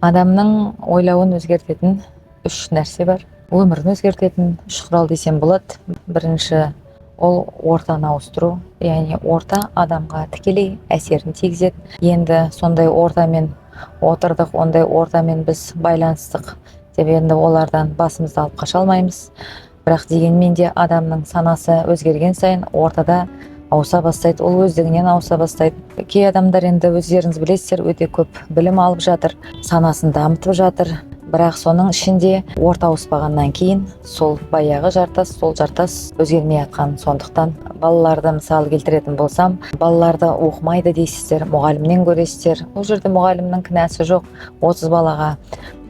Адамның ойлауын өзгертетін үш нәрсе бар. Өмірін өзгертетін үш құрал десем болады. Бірінші, ол ортаны ауыстыру, яғни орта адамға тікелей әсерін тигізеді. Енді сондай ортамен отырдық, ондай ортамен біз байланыстық деп енді олардан басымызды алып қаша алмаймыз. Бірақ дегенмен де адамның санасы өзгерген сайын ортада ауыса бастайды, ол өздігінен ауыса бастайды. Кей адамдар, енді өздеріңіз білесіздер, өте көп білім алып жатыр, санасын дамытып жатыр. Бірақ соның ішінде орта ауыспағаннан кейін сол баяғы жартас, сол жартас өзгермей жатқан. Сондықтан балаларды мысалы келтіретін болсам, балаларды оқымайды дейсіздер, мұғалімнен көресіздер. Бұл жерде мұғалімнің кінәсі жоқ. 30 балаға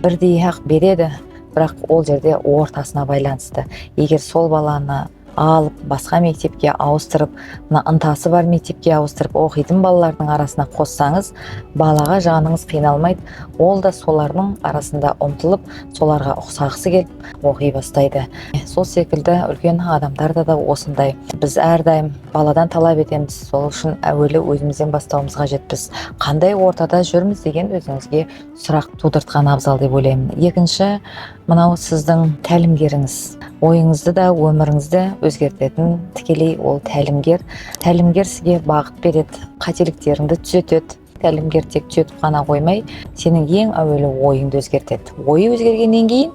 бірдей ақ береді, бірақ ол жерде ортасына байланысты. Егер сол баланы алып басқа мектепке ауыстырып, мына ынтасы бар мектепке ауыстырып оқитын балалардың арасына қоссаңыз, балаға жаныңыз қиналмайды. Ол да солардың арасында ұмтылып, соларға ұқсағысы келіп оқи бастайды. Сол секілді үлкен адамдарда да осындай. Біз әрдайым баладан талап етеміз. Сол үшін әуелі өзімізден бастауымыз қажетпіз. Қандай ортада жүрміз деген өзіңізге сұрақ тудыртқан абзал деп ойлаймын. Екінші, мынау сіздің тәлімгеріңіз. Ойыңызды да өміріңізді өзгертетін тікелей ол тәлімгер. Тәлімгер сізге бағыт береді, қателіктеріңді түзетеді. Тәлімгер тек түзетіп қана қоймай, сенің ең әуелі ойыңды өзгертеді. Ойы өзгергеннен кейін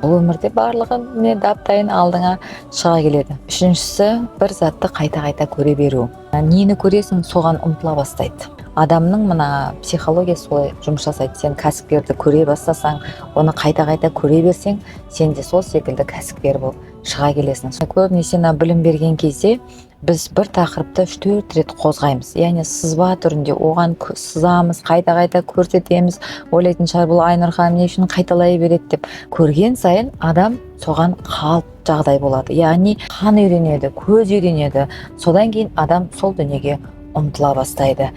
бұл өмірде барлығы дап-дайын алдыңа шыға келеді. Үшіншісі, бір затты қайта-қайта көре беру. Нені көресің, соған ұмтыла бастайды. Адамның мына психологиясы солай жұмыс жасайды. Сен кәсіпкерді көре бастасаң, оны қайта-қайта көре берсең, сен де сол секілді кәсіпкер болып шыға келесің. Көбінесе білім берген кезде біз бір тақырыпты 3-4 рет қозғаймыз. Яғни сызба түрінде оған сызамыз, қайта-қайта көрсетеміз. Ойлайтын шығар, бұл Айнұр ханым не үшін қайталай береді деп. Көрген сайын адам соған қалып жағдай болады. Яғни қан үйренеді, көз үйренеді. Содан кейін адам сол дүниеге ұмтыла бастайды.